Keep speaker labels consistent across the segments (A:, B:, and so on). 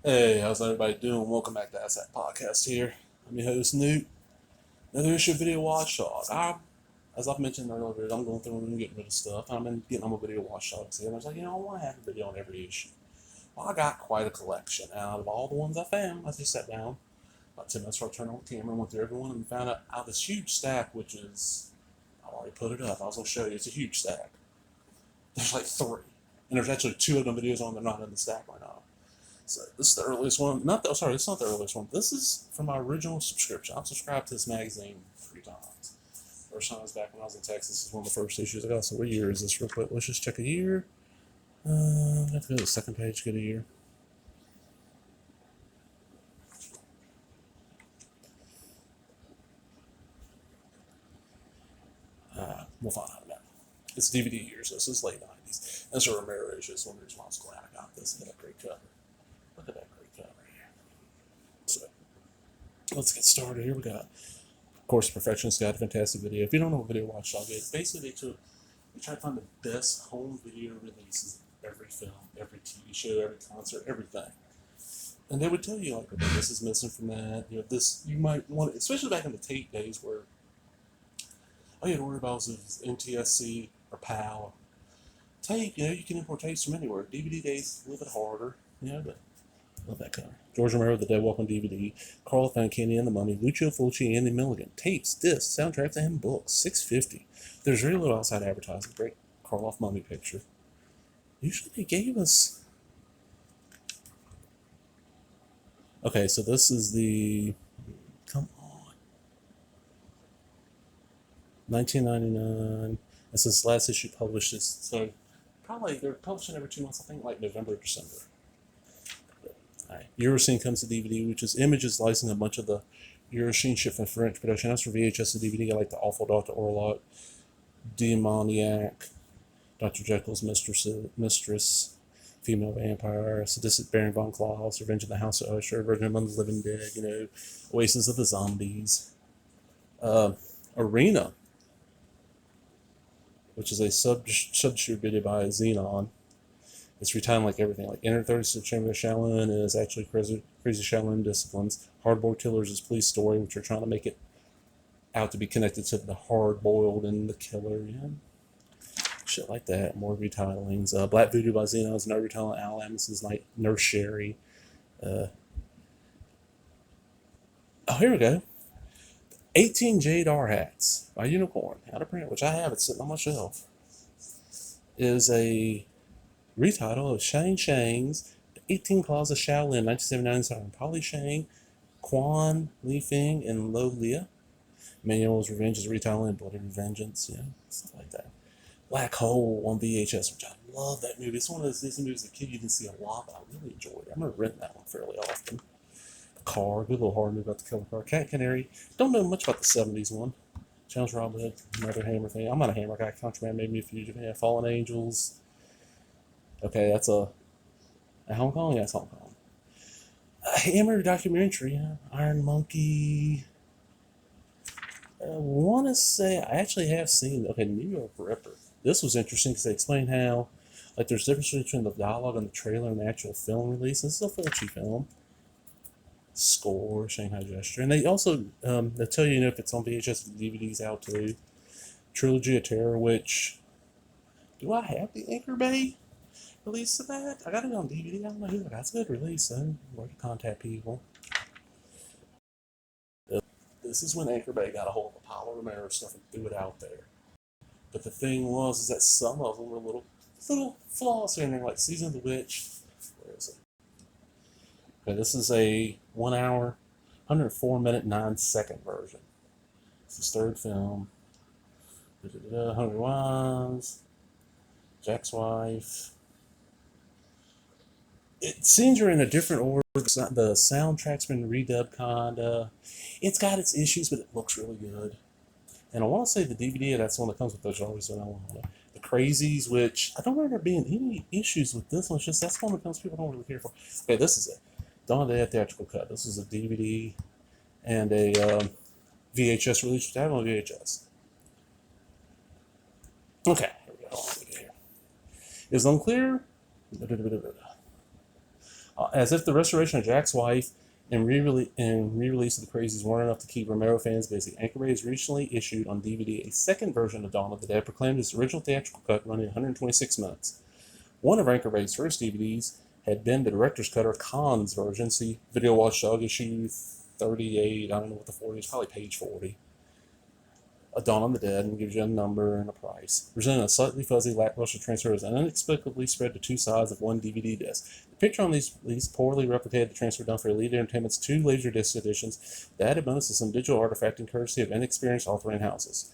A: Hey, how's everybody doing? Welcome back to Ask That Podcast here. I'm your host, Newt. Another issue of Video Watchdog. As I've mentioned earlier, I'm going through and getting rid of stuff. I'm getting on a Video Watchdog here. And I was like, I want to have a video on every issue. Well, I got quite a collection. Out of all the ones I found, I just sat down about 10 minutes before I turned on the camera and went through every one and found out this huge stack, which is, I've already put it up. I was going to show you. It's a huge stack. There's like three. And there's actually two of them videos on. They're not in the stack right now. So this is the earliest one. Sorry, it's not the earliest one. This is from my original subscription. I've subscribed to this magazine 3 times. First time was back when I was in Texas. This is one of the first issues I got. So what year is this real quick? Let's just check a year. I have to go to the second page, get a year. We'll find out now. It's DVD years. So this is late 90s. That's a Romero issue. It's one of the reasons why I was glad I got this. Look at that great cover. Look at that great cover here. So let's get started. Here we got, of course, Perfectionist Guide to Fantastic Video. If you don't know what Video Watchdog is, basically they try to find the best home video releases of every film, every TV show, every concert, everything. And they would tell you, like, okay, this is missing from that. This, you might want, especially back in the tape days where all you had to worry about was NTSC or PAL. Tape, you can import tapes from anywhere. DVD days, a little bit harder, but love that cover. George Romero, The Dead Walk on DVD. Carl Fancanti and the Mummy. Lucio Fulci, Andy Milligan. Tapes, discs, soundtracks, and books. $6.50. There's very little outside advertising. Great Karloff Mummy picture. Usually they gave us... Okay, so this is the... Come on. 1999. This is last issue published. So probably they're publishing every 2 months, I think, like November or December. Eurocine comes to DVD, which is Images licensing a bunch of the Eurocine shit from French production. That's for VHS to DVD. I like The Awful Dr. Orlock, Demoniac, Dr. Jekyll's Mistress, Female Vampire, Sadistic Baron von Klaus, Revenge of the House of Usher, Virgin Among the Living Dead, Oasis of the Zombies, Arena, which is a sub-shoot video by Xenon. It's retitled like everything. Like Inner 36 Chamber of Shaolin is actually Crazy Shaolin Disciplines. Hardboiled Killers is Police Story, which are trying to make it out to be connected to the hard-boiled and the killer. Shit like that. More retitling. Black Voodoo by Xeno is another retitling. Al Amison's Nurse Sherry. Oh, here we go. 18 Jade R Hats by Unicorn. Out of print, which I have. It's sitting on my shelf. Is a retitle of Shang's The 18 Claws of Shaolin, 1979, starring Polly Shang, Quan Li Feng, and Lo Lia. Manuel's Revenge is retelling Bloody Vengeance, stuff like that. Black Hole on VHS, which I love that movie. It's one of those Disney movies as a kid you didn't see a lot, but I really enjoyed it. I remember renting that one fairly often. Car, good little horror movie about the killer car. Cat Canary, don't know much about the 70s one. Challenge Robin Hood, another Hammer thing. I'm not a Hammer guy. Contraband made me a fugitive. Yeah, Fallen Angels. Okay, that's a Hong Kong? Yeah, it's Hong Kong. A Hammer documentary, Iron Monkey. I want to say I actually have seen, New York Ripper. This was interesting because they explain how, there's a difference between the dialogue on the trailer and the actual film release. This is a Fulci film. Score, Shanghai Gesture. And they also, they tell you, if it's on VHS, the DVD's out too. Trilogy of Terror, which, do I have the Anchor Bay release of that? I got it on DVD. I don't know who. That's a good release, though. Where to contact people. This is when Anchor Bay got a hold of Apollo Romero stuff and threw it out there. But the thing is that some of them were little flaws here and there, like Season of the Witch. Where is it? Okay, this is a 1 hour, 104-minute, 9-second version. It's his third film. 100 Wives, Jack's Wife. It seems you're in a different order. The soundtrack's been redubbed, kinda. It's got its issues, but it looks really good. And I want to say the DVD, that's the one that comes with those always on it. The Crazies, which I don't remember there being any issues with this one. It's just that's one that comes people don't really care for. Okay, this is it. Dawn of the Dead theatrical cut. This is a DVD and a VHS release, which I have on VHS. Okay, here we go. It is unclear As if the restoration of Jack's wife and re-release of The Crazies weren't enough to keep Romero fans busy, Anchor Bay has recently issued on DVD a second version of Dawn of the Dead, proclaimed its original theatrical cut running 126 minutes. One of Anchor Bay's first DVDs had been the director's cut, or Khan's version. See Video Watchdog issue 38, I don't know what the 40 is, probably page 40. A Dawn of the Dead, and gives you a number and a price. Presenting a slightly fuzzy, lackluster transfer is inexplicably spread to two sides of one DVD disc. The picture on these poorly replicated the transfer done for Elite Entertainment's two Laserdisc editions. The added bonus is some digital artifacting courtesy of inexperienced authoring houses.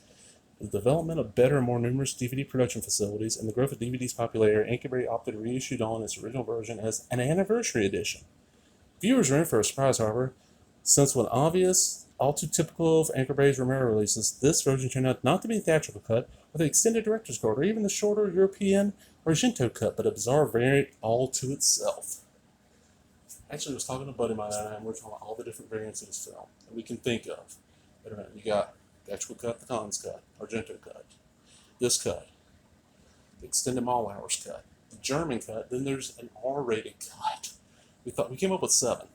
A: The development of better and more numerous DVD production facilities and the growth of DVD's popularity, Anchor Bay opted to reissue Dawn in its original version as an anniversary edition. Viewers are in for a surprise, however, since when obvious, all too typical of Anchor Bay's Romero releases, this version turned out not to be the theatrical cut, or the extended director's cut, or even the shorter European Argento cut, but a bizarre variant all to itself. Actually, I was talking to a buddy of mine, and we're talking about all the different variants of this film that we can think of. You got the actual cut, the Cons cut, Argento cut, this cut, the extended Mall Hours cut, the German cut, then there's an R-rated cut. We came up with 7.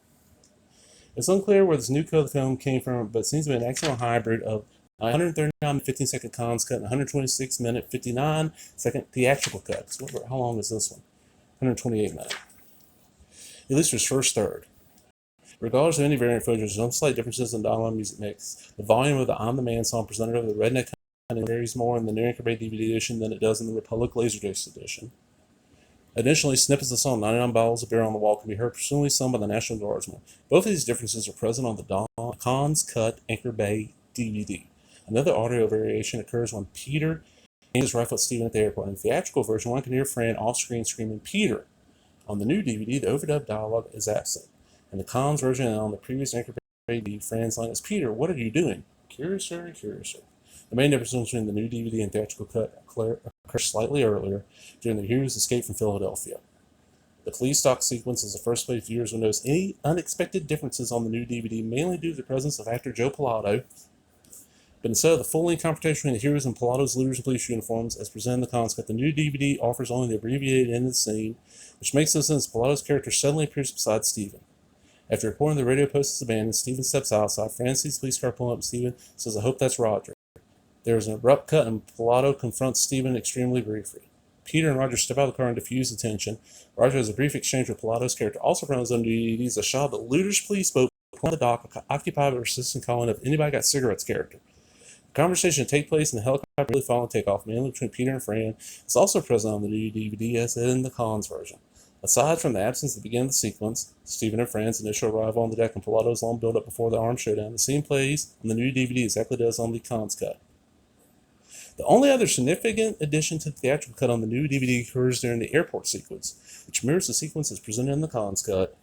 A: It's unclear where this new cut of the film came from, but it seems to be an excellent hybrid of 139-minute 15-second Cons cut and 126-minute 59-second theatrical cut. So how long is this one? 128-minute. At least for its first third. Regardless of any variant footage, there's some slight differences in dialogue music mix. The volume of the I'm the Man song presented over the Redneck varies more in the New Anchor Bay DVD edition than it does in the Republic Laserdisc edition. Additionally, snippets of the song 99 Bottles of Beer on the Wall can be heard presumably sung by the National Guardsmen. Both of these differences are present on the Cons Cut Anchor Bay DVD. Another audio variation occurs when Peter aims his rifle at Stephen at the airport. In the theatrical version, one can hear Fran off-screen screaming, "Peter!" On the new DVD, the overdubbed dialogue is absent. In the Cons version and on the previous Anchor Bay DVD, Fran's line is, "Peter, what are you doing?" Curiouser and curiouser. The main difference between the new DVD and theatrical cut occurs slightly earlier, during the hero's escape from Philadelphia. The police stock sequence is the first place viewers will notice any unexpected differences on the new DVD, mainly due to the presence of actor Joe Pilato. But instead of the full-length confrontation between the heroes and Pilato's looters in police uniforms, as presented in the Cons cut, the new DVD offers only the abbreviated end of the scene, which makes no sense. Pilato's character suddenly appears beside Stephen. After reporting the radio post is abandoned, Stephen steps outside. Fran sees the police car pulling up, and Stephen says, "I hope that's Roger." There is an abrupt cut, and Pilato confronts Stephen extremely briefly. Peter and Roger step out of the car and diffuse the tension. Roger has a brief exchange with Pilato's character. Also from his own DVDs, a shot of the looters' police boat on the dock, occupied by a persistent calling of "Anybody got cigarettes?" character. The conversation take place in the helicopter really following takeoff, mainly between Peter and Fran. It's also present on the new DVD as in the Cons version. Aside from the absence at the beginning of the sequence, Stephen and Fran's initial arrival on the deck and Pilato's long build-up before the armed showdown, the scene plays on the new DVD exactly as on the Cons cut. The only other significant addition to the theatrical cut on the new DVD occurs during the airport sequence, which mirrors the sequence as presented in the Cons cut.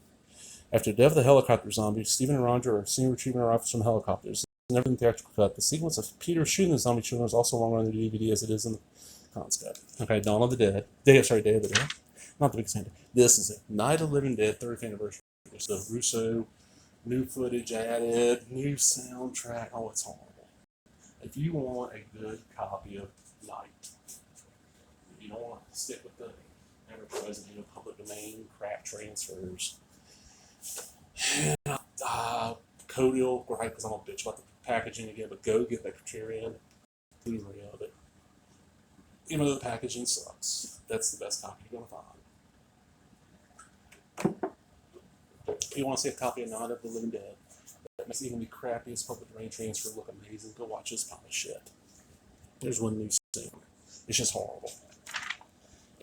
A: After the death of the helicopter zombie, Stephen and Roger are seen retrieving rifles from helicopters. Never in the theatrical cut. The sequence of Peter shooting the zombie children is also longer on the DVD as it is in the Cons cut. Okay, Dawn of the Dead. Day of the Dead. Not the biggest hand. This is it. Night of the Living Dead, 30th anniversary. So Russo, new footage added, new soundtrack. Oh, it's horrible. If you want a good copy of Night, you don't want to stick with the ever-present, public domain crap transfers. Cody will gripe because I'm a bitch about the packaging again, but go get the Criterion Blu-ray of it. Even though the packaging sucks, that's the best copy you're going to find. If you want to see a copy of Night of the Living Dead, that makes even the crappiest public domain transfer look amazing, go watch this pile of shit. There's one new scene. It's just horrible.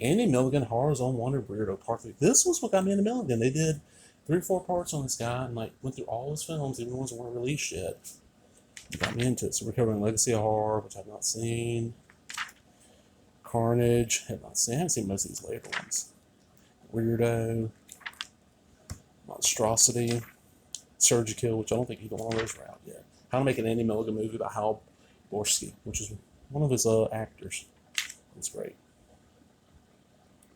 A: Andy Milligan, Horror's Own Wonder Weirdo, Part 3. This was what got me into Milligan. They did 3 or 4 parts on this guy and went through all his films, even ones that weren't released yet. It got me into it. So we're covering Legacy of Horror, which I've not seen. Carnage, have not seen. I haven't seen most of these later ones. Weirdo, Monstrosity, Surgikill, which I don't think either one of those are out yet. How to Make an Andy Milligan Movie by Hal Borsky, which is one of his actors. That's great.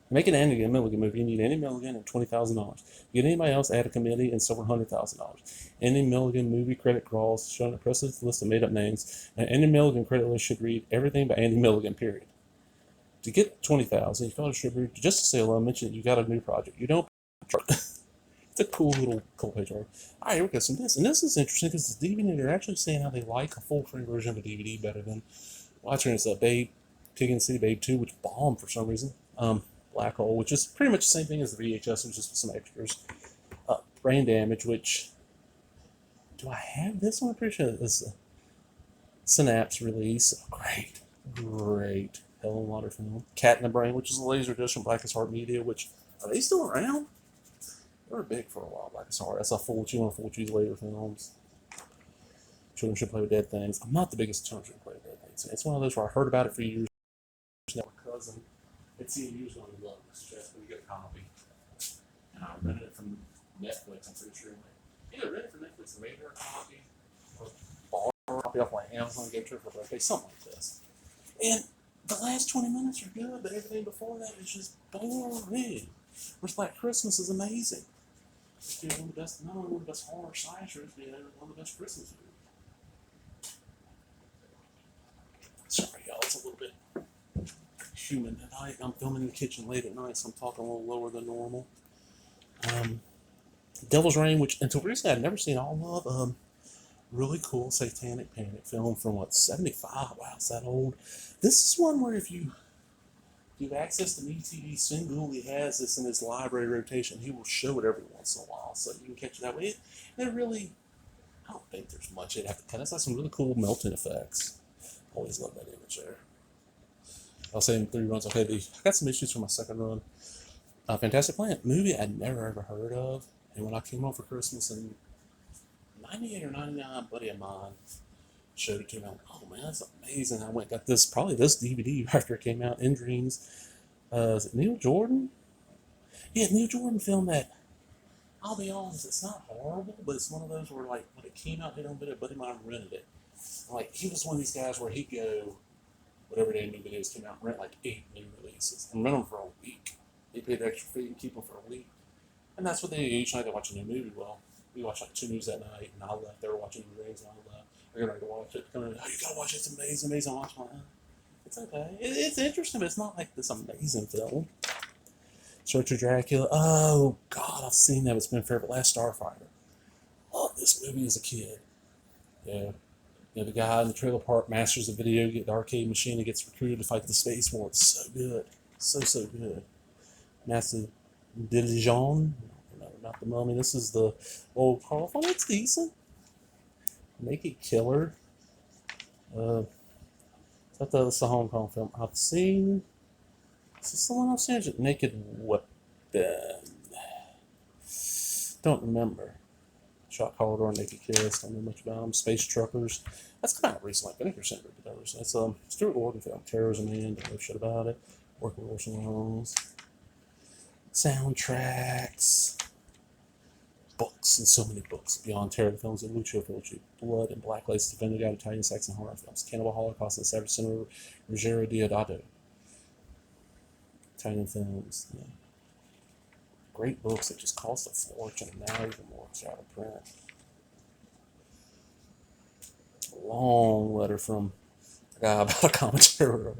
A: To make an Andy Milligan movie, you need Andy Milligan and $20,000. Get anybody else, add a committee, and several $100,000. Andy Milligan movie credit crawls showing an impressive list of made-up names. An Andy Milligan credit list should read everything by Andy Milligan, period. To get $20,000, you call a distributor just to say hello, mention that you got a new project. You don't. It's a cool little cold page art. Alright, here we go. So this is interesting because the DVD, they're actually saying how they like a full frame version of a DVD better than watching it's a Babe, Pig and City Babe 2, which bombed for some reason. Black Hole, which is pretty much the same thing as the VHS, which just with some extras. Brain Damage, which, do I have this one? I'm pretty sure this is a Synapse release. Oh, great. Hell of a lot of film. Cat in the Brain, which is a laser disc from Blackest Heart Media, which, are they still around? They were big for a while, Blackest Heart. That's a full cheese later films. Children Should Play with Dead Things. I'm not the biggest Children Should Play with Dead Things. It's one of those where I heard about it for years. Now my cousin had seen it used on the suggest we get a copy. And I rented it from Netflix, I'm pretty sure. Either rented it from Netflix and made her a copy, or bought her a copy off my Amazon, gave it to her for birthday, something like this. And the last 20 minutes are good, but everything before that is just boring. Whereas Black Christmas is amazing. It's one of the best, not only one of the best horror slashers, but one of the best Christmas movies. Sorry, y'all, it's a little bit human tonight. I'm filming in the kitchen late at night, so I'm talking a little lower than normal. Devil's Reign, which until recently I'd never seen all of. Really cool Satanic Panic film from what, 75? Wow, it's that old. This is one where if you have access to an ETV single, he has this in his library rotation. He will show it every once in a while, so you can catch it that way. They're really, I don't think there's much you'd have to cut. It's like some really cool melting effects. Always love that image there. I'll say in 3 runs. Okay, I got some issues for my second run. Fantastic Planet, movie I'd never ever heard of. And when I came home for Christmas in 98 or 99, a buddy of mine showed it to me. I'm like, oh man, that's amazing. I went and got this DVD after it came out in Dreams. Is it Neil Jordan? Yeah, Neil Jordan filmed that. I'll be honest, it's not horrible, but it's one of those where, like, when it came out, a buddy of mine rented it. Like, he was one of these guys where he'd go, whatever day new videos came out, rent like 8 new releases and rent them for a week. He paid the extra fee and keep them for a week. And that's what they do. Each night they watch a new movie. Well, we watched like 2 news that night, and I left. They were watching the Rings, and I left. They're ready to watch it. Come in, oh, you gotta watch it. It's amazing, amazing. I watched it. It's okay. It's interesting, but it's not like this amazing film. Search of Dracula. Oh, God, I've seen that. It's been forever. Last Starfighter. Loved this movie as a kid. Yeah. You know, the guy in the trailer park masters the the arcade machine, and gets recruited to fight the space war. It's so good. So good. Master Diligent. No, not the Mummy. This is the old Carl. Oh, it's decent. Naked Killer. That's the Hong Kong film I've seen. Is this the one I've seen? Naked Weapon. Don't remember. Shot Corridor, Naked Kiss. Don't know much about them. Space Truckers. That's kind of recent, like Vinegar Syndrome. That's Stuart Gordon film. Terrorism Man. Don't know shit about it. Working with Orson Welles. Soundtracks. Books, and so many books. Beyond Terror, the films of Lucio Fulci, Blood and Black Lace, Defended out Italian Saxon horror films, Cannibal Holocaust, and Savage Cinema, Ruggero Deodato. Italian films. Yeah. Great books that just cost a fortune, and now even more it's out of print. A long letter from a guy about a commentary.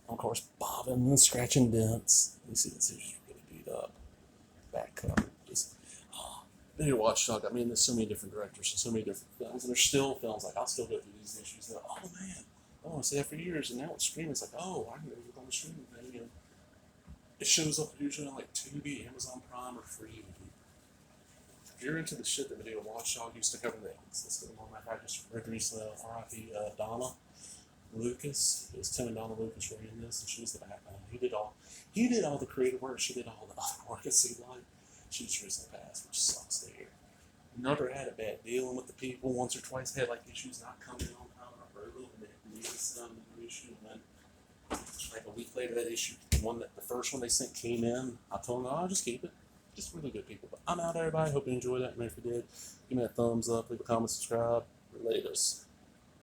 A: Of course, bobbing and scratching dents. You see this issue's really beat up. Back cover. Video Watchdog got me into so many different directors and so many different films, and there's still films, like, I'll still go through these issues and go, oh man, I want to see that for years, and now with streaming, it's like, oh, I can go look on the streaming thing, and it shows up usually on like Tubi, Amazon Prime, or free. If you're into the shit that Video Watchdog used to cover, let's get along. I just read recently, R.I.P. Donna Lucas. It was Tim and Donna Lucas were in this, and she was the Batman. He did all the creative work, she did all the other work at Sea Light. She just recently passed, which sucks to hear. Never had a bad dealing with the people. Once or twice had like issues not coming on time, or a little bit needed some new issue, and then like a week later that issue, the first one they sent came in. I told them, oh, I'll just keep it. Just really good people. But I'm out, everybody. Hope you enjoyed that. And if you did, give me a thumbs up, leave a comment, subscribe, relate us.